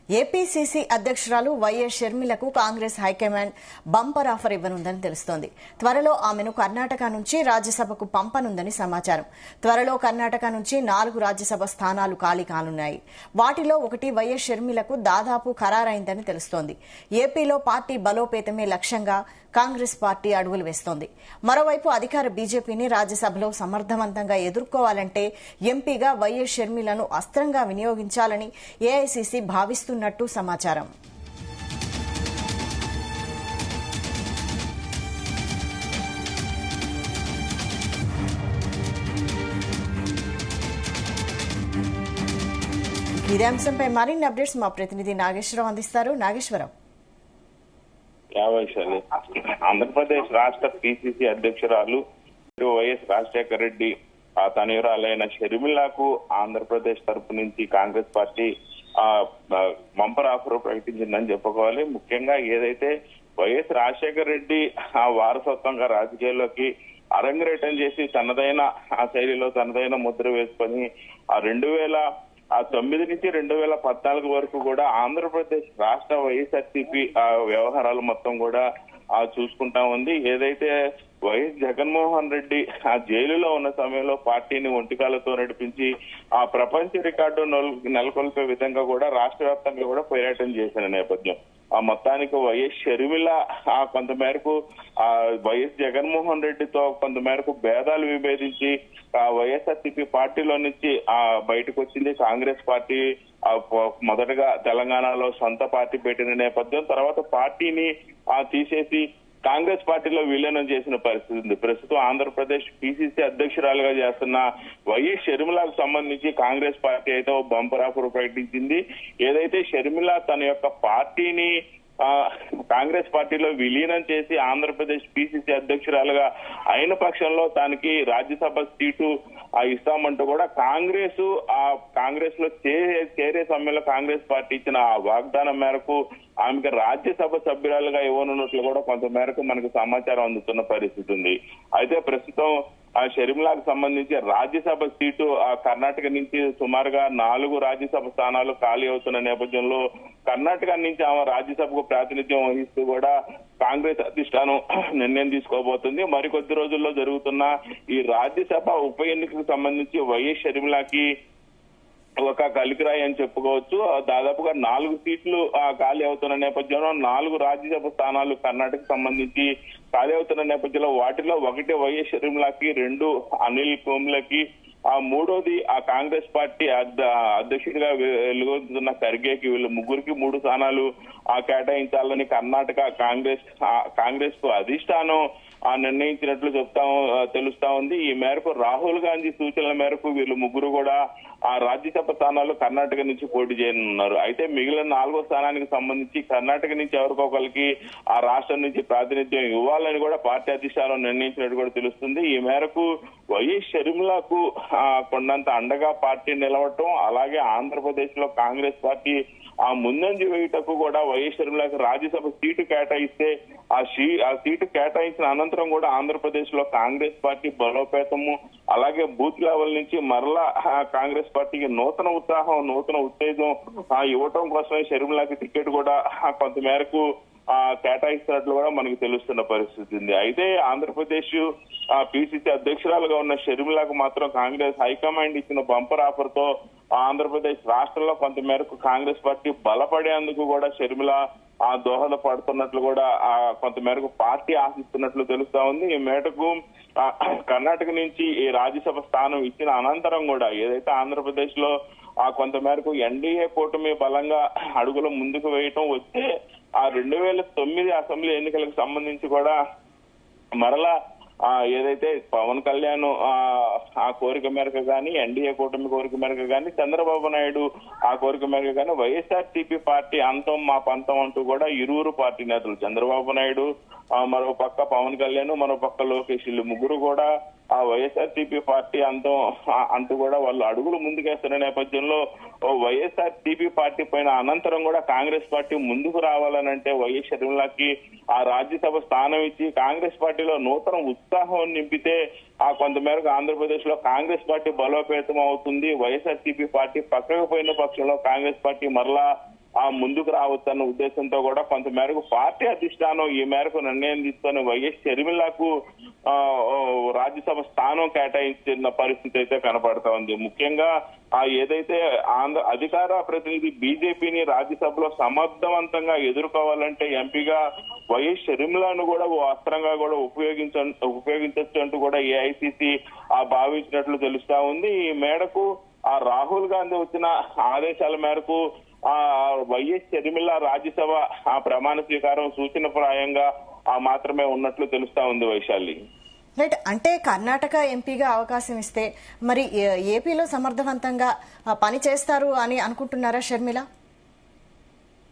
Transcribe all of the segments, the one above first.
APCC అధ్యక్షురాలు YS షర్మిలకు Congress high command bumper offer ఇవ్వనుందని తెలుస్తోంది. త్వరలో ఆమెను కర్ణాటక నుంచి రాజ్యసభకు పంపనుందని సమాచారం. త్వరలో కర్ణాటక నుంచి 4 రాజ్యసభ స్థానాలు ఖాళీ కానున్నాయి. వాటిలో ఒకటి వైఎస్ షర్మిలకు దాదాపు ఖరారైందని తెలుస్తోంది. ఏపీలో పార్టీ బలోపేతమే లక్ష్యంగా కాంగ్రెస్ పార్టీ అడుగులు వేస్తోంది. మరోవైపు అధికార బీజేపీని రాజ్యసభలో సమర్థవంతంగా ఎదుర్కోవాలంటే ఎంపీగా వైఎస్ షర్మిలను అస్త్రంగా వినియోగించాలని ఏఐసీసీ భావిస్తున్నట్టు సమాచారం. ఇదే అంశంపై మరిన్ని అప్డేట్స్ మా ప్రతినిధి నాగేశ్వరరావు అందిస్తారు. నాగేశ్వరరావు. ఆంధ్రప్రదేశ్ రాష్ట్ర పిసిసి అధ్యక్షురాలు వైఎస్ రాజశేఖర రెడ్డి తనయురాలైన షర్మిలకు ఆంధ్రప్రదేశ్ తరపు నుంచి కాంగ్రెస్ పార్టీ బంపర్ ఆఫర్ ప్రకటించిందని చెప్పుకోవాలి. ముఖ్యంగా ఏదైతే వైఎస్ రాజశేఖర రెడ్డి వారసత్వంగా రాజకీయాల్లోకి అరంగేటం చేసి తనదైన శైలిలో తనదైన ముద్ర వేసుకొని 2009 నుంచి 2014 వరకు కూడా ఆంధ్రప్రదేశ్ రాష్ట్ర వైఎస్ఆర్సీపీ వ్యవహారాలు మొత్తం కూడా చూసుకుంటా ఉంది. ఏదైతే వైఎస్ జగన్మోహన్ రెడ్డి జైలులో ఉన్న సమయంలో పార్టీని ఒంటికాలతో నడిపించి ప్రపంచ రికార్డు నెలకొల్పే విధంగా కూడా రాష్ట్ర వ్యాప్తంగా కూడా పోరాటం చేసిన నేపథ్యం. మొత్తానికి వైఎస్ షర్మిల కొంతమేరకు వైఎస్ జగన్మోహన్ రెడ్డితో కొంతమేరకు భేదాలు విభేదించి వైఎస్ఆర్సీపీ పార్టీలో నుంచి బయటకు వచ్చింది. కాంగ్రెస్ పార్టీ మొదటగా తెలంగాణలో సొంత పార్టీ పెట్టిన నేపథ్యం, తర్వాత పార్టీని తీసేసి కాంగ్రెస్ పార్టీలో విలీనం చేసిన పరిస్థితి ఉంది. ప్రస్తుతం ఆంధ్రప్రదేశ్ పిసిసి అధ్యక్షురాలుగా చేస్తున్న వైఎస్ షర్మిలకు సంబంధించి కాంగ్రెస్ పార్టీ అయితే బంపర్ ఆఫర్ ప్రకటించింది. ఏదైతే షర్మిల తన యొక్క పార్టీని కాంగ్రెస్ పార్టీలో విలీనం చేసి ఆంధ్రప్రదేశ్ పిసిసి అధ్యక్షురాలుగా అయిన పక్షంలో తనకి రాజ్యసభ సీటు ఇస్తామంటూ కూడా కాంగ్రెస్ లో చేరే సమయంలో కాంగ్రెస్ పార్టీ ఇచ్చిన వాగ్దానం మేరకు ఆమెకి రాజ్యసభ సభ్యురాలుగా ఇవ్వనున్నట్లు కూడా కొంత మేరకు మనకు సమాచారం అందుతున్న పరిస్థితి ఉంది. అయితే ప్రస్తుతం షర్మిలకు సంబంధించి రాజ్యసభ సీటు కర్ణాటక నుంచి సుమారుగా 4 రాజ్యసభ స్థానాలు ఖాళీ అవుతున్న నేపథ్యంలో కర్ణాటక నుంచి ఆమె రాజ్యసభకు ప్రాతినిధ్యం వహిస్తూ కూడా కాంగ్రెస్ అధిష్టానం నిర్ణయం తీసుకోబోతుంది. మరికొద్ది రోజుల్లో జరుగుతున్న ఈ రాజ్యసభ ఉప ఎన్నికకు సంబంధించి వైఎస్ షర్మిలకి ఒక కలికిరాయి అని చెప్పుకోవచ్చు. దాదాపుగా 4 సీట్లు ఖాళీ అవుతున్న నేపథ్యంలో 4 రాజ్యసభ స్థానాలు కర్ణాటక సంబంధించి ఖాళీ అవుతున్న నేపథ్యంలో వాటిలో ఒకటి వైఎస్ షర్మిలకి, 2 అనిల్ కుంబ్లేకి, మూడోది కాంగ్రెస్ పార్టీ అధ్యక్షుడిగా వెలుగొందుతున్న ఖర్గేకి, వీళ్ళు ముగ్గురికి 3 స్థానాలు కేటాయించాలని కర్ణాటక కాంగ్రెస్ కు అధిష్టానం నిర్ణయించినట్లు తెలుస్తా ఉంది. ఈ మేరకు రాహుల్ గాంధీ సూచనల మేరకు వీళ్ళు ముగ్గురు కూడా రాజ్యసభ స్థానాలు కర్ణాటక నుంచి పోటీ చేయనున్నారు. అయితే మిగిలిన 4వ స్థానానికి సంబంధించి కర్ణాటక నుంచి ఎవరికొకరికి ఆ రాష్ట్రం నుంచి ప్రాతినిధ్యం ఇవ్వాలని కూడా పార్టీ అధిష్టానం నిర్ణయించినట్టు కూడా తెలుస్తుంది. ఈ మేరకు వైఎస్ షర్మిలకు కొండంత అండగా పార్టీ నిలవటం, అలాగే ఆంధ్రప్రదేశ్ లో కాంగ్రెస్ పార్టీ ముందంజ వేయుటకు కూడా వైఎస్ షర్మిలకు రాజ్యసభ సీటు కేటాయిస్తే ఆ సీటు కేటాయించిన అనంతరం కూడా ఆంధ్రప్రదేశ్ లో కాంగ్రెస్ పార్టీ బలోపేతము, అలాగే బూత్ లెవెల్ నుంచి మరలా కాంగ్రెస్ పార్టీకి నూతన ఉత్సాహం, నూతన ఉత్తేజం ఇవ్వటం కోసమే షర్మిలకి టికెట్ కూడా కొంత మేరకు కేటాయిస్తున్నట్లు కూడా మనకు తెలుస్తున్న పరిస్థితి ఉంది. అయితే ఆంధ్రప్రదేశ్ పిసిసి అధ్యక్షురాలుగా ఉన్న షర్మిలకు మాత్రం కాంగ్రెస్ హైకమాండ్ ఇచ్చిన బంపర్ ఆఫర్ తో ఆంధ్రప్రదేశ్ రాష్ట్రంలో కొంత మేరకు కాంగ్రెస్ పార్టీ బలపడేందుకు కూడా షర్మిల దోహదపడుతున్నట్లు కూడా కొంత మేరకు పార్టీ ఆశిస్తున్నట్లు తెలుస్తా ఉంది. ఈ మేరకు కర్ణాటక నుంచి ఈ రాజ్యసభ స్థానం ఇచ్చిన అనంతరం కూడా ఏదైతే ఆంధ్రప్రదేశ్ లో కొంత మేరకు ఎన్డీఏ కూటమి బలంగా అడుగులు ముందుకు వేయటం, వచ్చే 2009 అసెంబ్లీ ఎన్నికలకు సంబంధించి కూడా మరలా ఏదైతే పవన్ కళ్యాణ్ ఆ కోరిక మేరకు కానీ, ఎన్డీఏ కూటమి కోరిక మేరకు కానీ, చంద్రబాబు నాయుడు ఆ కోరిక మేరకు కానీ వైఎస్ఆర్సీపీ పార్టీ అంతం మా పంతం అంటూ కూడా ఇరువురు పార్టీ నేతలు చంద్రబాబు నాయుడు, మరో పక్క పవన్ కళ్యాణ్, మరో పక్క లోకేష్, వీళ్ళు ముగ్గురు కూడా వైఎస్ఆర్సీపీ పార్టీ అంతం అంటూ కూడా వాళ్ళు అడుగులు ముందుకేస్తున్న నేపథ్యంలో వైఎస్ఆర్సీపీ పార్టీ పైన అనంతరం కూడా కాంగ్రెస్ పార్టీ ముందుకు రావాలనంటే వైఎస్ షర్మిలకి రాజ్యసభ స్థానం ఇచ్చి కాంగ్రెస్ పార్టీలో నూతన ఉత్సాహం నింపితే కొంతమేరకు ఆంధ్రప్రదేశ్ లో కాంగ్రెస్ పార్టీ బలోపేతం అవుతుంది. వైఎస్ఆర్సీపీ పార్టీ పక్కకు పోయిన పక్షంలో కాంగ్రెస్ పార్టీ మరలా ముందుకు రావచ్చన్న ఉద్దేశంతో కూడా కొంతమేరకు పార్టీ అధిష్టానం ఈ మేరకు నిర్ణయం తీసుకొని వైఎస్ షర్మిలకు రాజ్యసభ స్థానం కేటాయించిన పరిస్థితి అయితే కనపడతా ఉంది. ముఖ్యంగా ఏదైతే అధికార ప్రతినిధి బీజేపీని రాజ్యసభలో సమర్థవంతంగా ఎదుర్కోవాలంటే ఎంపీగా వైఎస్ షర్మిలను కూడా ఓ అస్త్రంగా కూడా ఉపయోగించవచ్చు అంటూ కూడా ఏఐసిసి భావించినట్లు తెలుస్తా ఉంది. ఈ మేరకు రాహుల్ గాంధీ వచ్చిన ఆదేశాల మేరకు వైఎస్ షర్మిల రాజ్యసభ ప్రమాణ స్వీకారం సూచనప్రాయంగా మాత్రమే ఉన్నట్లు తెలుస్తా ఉంది వైశాలి. రైట్, అంటే కర్ణాటక ఎంపీగా అవకాశం ఇస్తే మరి ఏపీలో సమర్థవంతంగా పని చేస్తారు అని అనుకుంటున్నారా షర్మిల?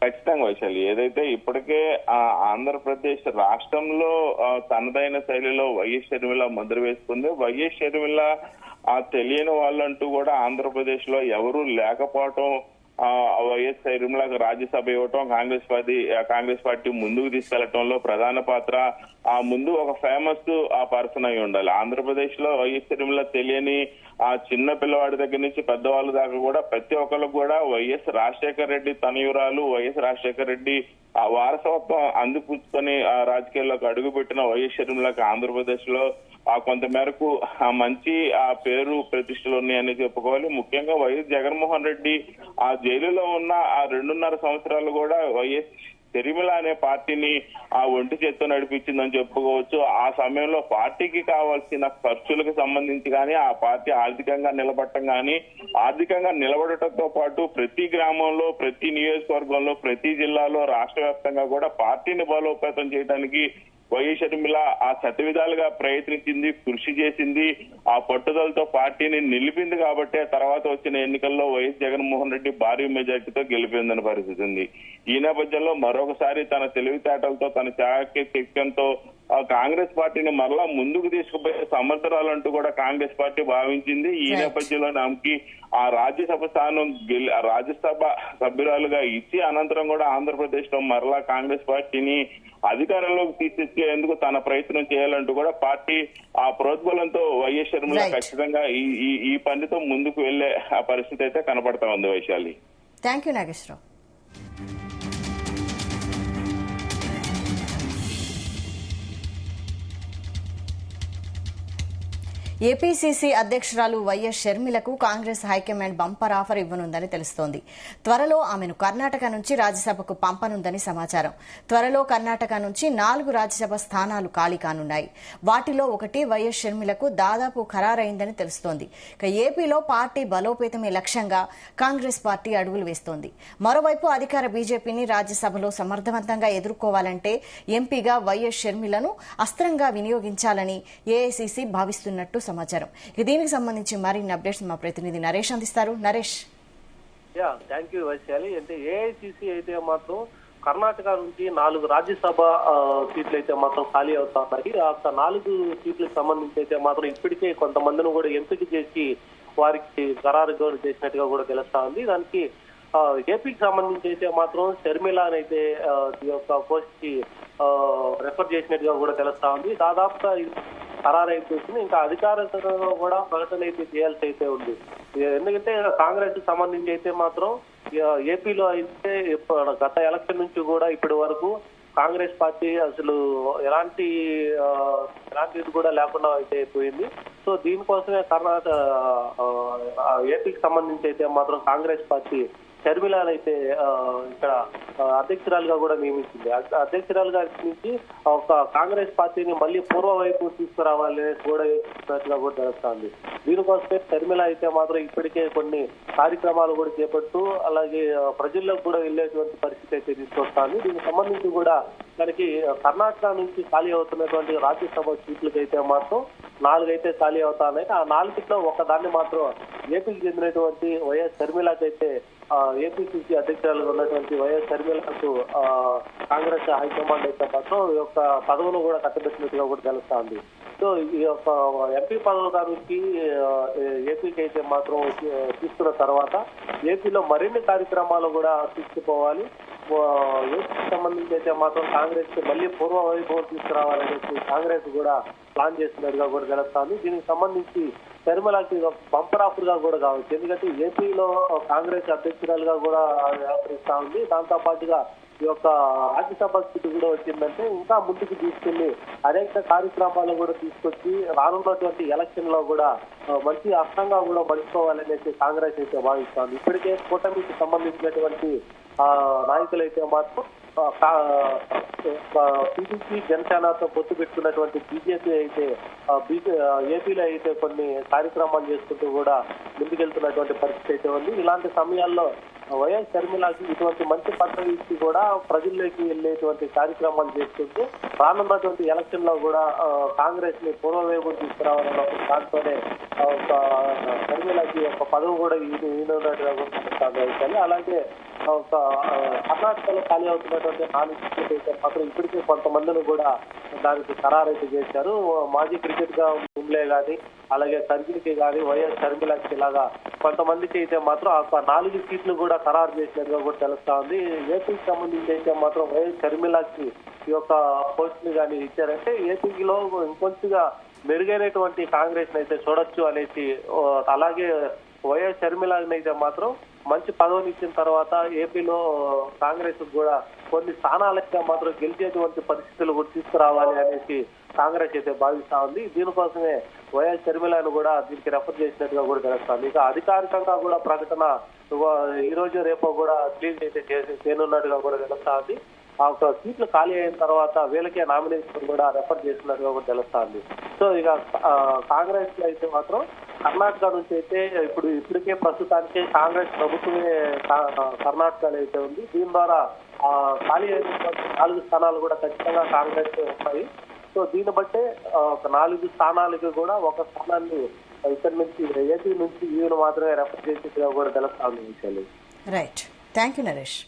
ఖచ్చితంగా వైశాలి. ఏదైతే ఇప్పటికే ఆంధ్రప్రదేశ్ రాష్ట్రంలో తనదైన శైలిలో వైఎస్ షర్మిల ముద్ర వేసుకుంది. వైఎస్ షర్మిల తెలియని వాళ్ళంటూ కూడా ఆంధ్రప్రదేశ్ లో ఎవరూ లేకపోవటం, వైఎస్ షర్మిలకు రాజ్యసభ ఇవ్వటం, కాంగ్రెస్ పార్టీ ముందుకు తీసుకెళ్లటంలో ప్రధాన పాత్ర. ముందు ఒక ఫేమస్ పర్సన్ అయి ఉండాలి. ఆంధ్రప్రదేశ్ లో వైఎస్ షర్మిల తెలియని చిన్న పిల్లవాడి దగ్గర నుంచి పెద్దవాళ్ళ దాకా కూడా ప్రతి ఒక్కరికి కూడా వైఎస్ రాజశేఖర రెడ్డి తనయురాలు, వైఎస్ రాజశేఖర రెడ్డి వారసత్వం అందిపుచ్చుకొని రాజకీయాల్లోకి అడుగుపెట్టిన వైఎస్ షర్మిలకు ఆంధ్రప్రదేశ్ లో కొంత మేరకు మంచి పేరు ప్రతిష్టలు ఉన్నాయని చెప్పుకోవాలి. ముఖ్యంగా వైఎస్ జగన్మోహన్ రెడ్డి జైలులో ఉన్న 2.5 సంవత్సరాలు కూడా వైఎస్ షర్మిల అనే పార్టీని ఒంటి చేత్తో నడిపించిందని చెప్పుకోవచ్చు. ఆ సమయంలో పార్టీకి కావాల్సిన ఖర్చులకు సంబంధించి కానీ, ఆ పార్టీ ఆర్థికంగా నిలబడటం కానీ, ఆర్థికంగా నిలబడటంతో పాటు ప్రతి గ్రామంలో, ప్రతి నియోజకవర్గంలో, ప్రతి జిల్లాలో, రాష్ట్ర వ్యాప్తంగా కూడా పార్టీని బలోపేతం చేయడానికి వైఎస్ షర్మిల శతవిధాలుగా ప్రయత్నించింది, కృషి చేసింది. ఆ పట్టుదలతో పార్టీని నిలిపింది కాబట్టే తర్వాత వచ్చిన ఎన్నికల్లో వైఎస్ జగన్మోహన్ రెడ్డి భారీ మెజార్టీతో గెలిపిందన్న పరిస్థితి ఉంది. ఈ నేపథ్యంలో మరొకసారి తన తెలివితేటలతో, తన చాకచక్యంతో కాంగ్రెస్ పార్టీని మరలా ముందుకు తీసుకుపోయే సమర్థరాలంటూ కూడా కాంగ్రెస్ పార్టీ భావించింది. ఈ నేపథ్యంలో ఆమెకి రాజ్యసభ స్థానం రాజ్యసభ సభ్యురాలుగా ఇచ్చి అనంతరం కూడా ఆంధ్రప్రదేశ్ లో మరలా కాంగ్రెస్ పార్టీని అధికారంలోకి తీసుకొచ్చేందుకు తన ప్రయత్నం చేయాలంటూ కూడా పార్టీ ప్రోద్బలంతో వైఎస్ షర్మిల ఖచ్చితంగా ఈ పనితో ముందుకు వెళ్లే పరిస్థితి అయితే కనపడతా ఉంది Vaishali. Thank you Nageswararao. APCC అధ్యక్షురాలు వైఎస్ షర్మిలకు కాంగ్రెస్ హైకమాండ్ బంపర్ ఆఫర్ ఇవ్వనుందని తెలుస్తోంది. త్వరలో ఆమెను కర్ణాటక నుంచి రాజ్యసభకు పంపనుందని సమాచారం. త్వరలో కర్ణాటక నుంచి 4 రాజ్యసభ స్థానాలు ఖాళీ కానున్నాయి. వాటిలో ఒకటి వైఎస్ షర్మిలకు దాదాపు ఖరారైందని తెలుస్తోంది. ఇక ఏపీలో పార్టీ బలోపేతమే లక్ష్యంగా కాంగ్రెస్ పార్టీ అడుగులు వేస్తోంది. మరోవైపు అధికార బీజేపీని రాజ్యసభలో సమర్థవంతంగా ఎదుర్కోవాలంటే ఎంపీగా వైఎస్ షర్మిలను అస్త్రంగా వినియోగించాలని ఏఐసీసీ భావిస్తున్నట్టు సమాచారం. దీనికి సంబంధించి మరిన్ని అప్డేట్స్ మా ప్రతినిధి నరేష్ అందిస్తారు. నరేష్. Thank you Vaishali. అంటే ఏఐసిసి అయితే మాత్రం కర్ణాటక నుంచి 4 రాజ్యసభ సీట్లు అయితే మాత్రం ఖాళీ అవుతున్నాయి. ఆ 4 సీట్లకు సంబంధించి అయితే మాత్రం ఇప్పటికే కొంతమందిని కూడా ఎంపిక చేసి వారికి ఖరారు చేసినట్టుగా కూడా తెలుస్తా ఉంది. దానికి ఏపీకి సంబంధించి అయితే మాత్రం షర్మిల అయితే ఈ యొక్క పోస్ట్ కి రెఫర్ చేసినట్టుగా కూడా తెలుస్తా ఉంది. దాదాపుగా ఖరారు అయిపోతుంది. ఇంకా అధికారికంగా కూడా ప్రకటన అయితే చేయాల్సి అయితే ఉంది. ఎందుకంటే కాంగ్రెస్ కి సంబంధించి అయితే మాత్రం ఏపీలో అయితే గత ఎలక్షన్ నుంచి కూడా ఇప్పటి వరకు కాంగ్రెస్ పార్టీ అసలు ఎలాంటిది కూడా లేకుండా అయితే అయిపోయింది. సో దీనికోసమే ఏపీకి సంబంధించి అయితే మాత్రం కాంగ్రెస్ పార్టీ షర్మిలను అయితే ఇక్కడ అధ్యక్షురాలుగా కూడా నియమించింది. అధ్యక్షురాలుగా నుంచి ఒక కాంగ్రెస్ పార్టీని మళ్ళీ పూర్వ వైపు తీసుకురావాలని కూడా కూడా తెలుస్తోంది. దీనికోసమే షర్మిల అయితే మాత్రం ఇప్పటికే కొన్ని కార్యక్రమాలు కూడా చేపడుతూ అలాగే ప్రజల్లోకి కూడా వెళ్ళేటువంటి పరిస్థితి అయితే తీసుకొస్తుంది. దీనికి సంబంధించి కూడా మనకి కర్ణాటక నుంచి ఖాళీ అవుతున్నటువంటి రాజ్యసభ సీట్లకి అయితే మాత్రం 4 అయితే ఖాళీ అవుతాయి. ఆ 4లో ఒకదాన్ని మాత్రం ఏపీకి చెందినటువంటి వైఎస్ షర్మిలకి అయితే ఏపీసీసీ అధ్యక్షురాలుగా ఉన్నటువంటి వైఎస్ షర్మిలకు కాంగ్రెస్ హైకమాండ్ అయితే మాత్రం ఈ యొక్క పదవును కూడా కట్టబెట్టినట్టుగా కూడా తెలుస్తోంది. సో ఈ యొక్క ఎంపీ పదవుల నుంచి ఏపీకి అయితే మాత్రం తీసుకున్న తర్వాత ఏపీలో మరిన్ని కార్యక్రమాలు కూడా తీసుకుపోవాలి. ఏపీకి సంబంధించి అయితే మాత్రం కాంగ్రెస్ కి మళ్ళీ పూర్వ వైభవం తీసుకురావాలనేసి కాంగ్రెస్ కూడా ప్లాన్ చేస్తున్నట్టుగా కూడా తెలుస్తుంది. దీనికి సంబంధించి షర్మిలకి బంపర్ ఆఫర్ గా కూడా కావచ్చు. ఎందుకంటే ఏపీలో కాంగ్రెస్ అధ్యక్షురాలుగా కూడా వ్యవహరిస్తా ఉంది. దాంతో పాటుగా ఈ యొక్క రాజ్యసభ స్థితి కూడా వచ్చిందంటే ఇంకా ముందుకు తీసుకెళ్లి అనేక కార్యక్రమాలు కూడా తీసుకొచ్చి రానున్నటువంటి ఎలక్షన్ లో కూడా మంచి అర్థంగా కూడా మలుచుకోవాలనేసి కాంగ్రెస్ అయితే భావిస్తోంది. ఇప్పటికే కూటమికి సంబంధించినటువంటి నాయకులైతే మాత్రం టీడీపీ జనసేనతో పొత్తు పెట్టుకున్నటువంటి బీజేపీ అయితే ఏపీలో అయితే కొన్ని కార్యక్రమాలు చేసుకుంటూ కూడా ముందుకెళ్తున్నటువంటి పరిస్థితి అయితే ఉంది. ఇలాంటి సమయాల్లో వైఎస్ షర్మిలకి ఇటువంటి మంచి పదవి ఇచ్చి కూడా ప్రజల్లోకి వెళ్ళేటువంటి కార్యక్రమాలు చేసుకుంటూ రానున్నటువంటి ఎలక్షన్ లో కూడా కాంగ్రెస్ ని పూర్వవేగం తీసుకురావాలన్న దాంతోనే ఒక షర్మిలకి ఒక పదవి కూడా ఈయనట్టుగా కూడా అలాగే ఒక కర్ణాటకలో ఖాళీ అవుతున్నటువంటి 4 సీట్లు మాత్రం ఇప్పటికే కొంతమందిని కూడా దానికి ఖరారైతే చేశారు. మాజీ క్రికెట్ గా ఉండే గాని అలాగే కర్గిల్కి గాని వైఎస్ షర్మిలకి ఇలాగా కొంతమందికి అయితే మాత్రం ఆ 4 సీట్లు కూడా ఖరారు చేసినట్టుగా కూడా తెలుస్తా ఉంది. ఏపీకి సంబంధించి అయితే మాత్రం వైఎస్ షర్మిలకి ఈ యొక్క పోస్ట్ ని కానీ ఇచ్చారంటే ఏపీలో ఇంకొంచెంగా మెరుగైనటువంటి కాంగ్రెస్ అయితే చూడొచ్చు అనేసి, అలాగే వైఎస్ షర్మిలని అయితే మాత్రం మంచి పదవిని ఇచ్చిన తర్వాత ఏపీలో కాంగ్రెస్ కూడా కొన్ని స్థానాలైతే మాత్రం గెలిచేటువంటి పరిస్థితులు కూడా తీసుకురావాలి అనేసి కాంగ్రెస్ అయితే భావిస్తా ఉంది. దీనికోసమే వైఎస్ షర్మిలను కూడా దీనికి రెఫర్ చేసినట్టుగా కూడా తెలుస్తుంది. ఇక అధికారికంగా కూడా ప్రకటన ఈ రోజు రేపు కూడా రిలీజ్ అయితే చేయనున్నట్టుగా కూడా తెలుస్తా ఉంది. ఆ ఒక సీట్లు ఖాళీ అయిన తర్వాత వీళ్ళకే నామినేషన్ కూడా రెఫర్ చేసినట్టుగా కూడా తెలుస్తుంది. సో ఇక కాంగ్రెస్ లో అయితే మాత్రం కర్ణాటక నుంచి అయితే ఇప్పటికే ప్రస్తుతానికి కాంగ్రెస్ ప్రభుత్వమే కర్ణాటకలో అయితే ఉంది. దీని ద్వారా ఖాళీ అయిన 4 స్థానాలు కూడా ఖచ్చితంగా కాంగ్రెస్ ఉంటాయి. సో దీన్ని బట్టే ఒక 4 స్థానాలకి కూడా ఒక స్థానాన్ని ఇక్కడి నుంచి ఏపీ నుంచి ఈయన మాత్రమే రెఫర్ చేసేట్టుగా కూడా తెలుస్తుంది విషయాలు. Right, thank you Naresh.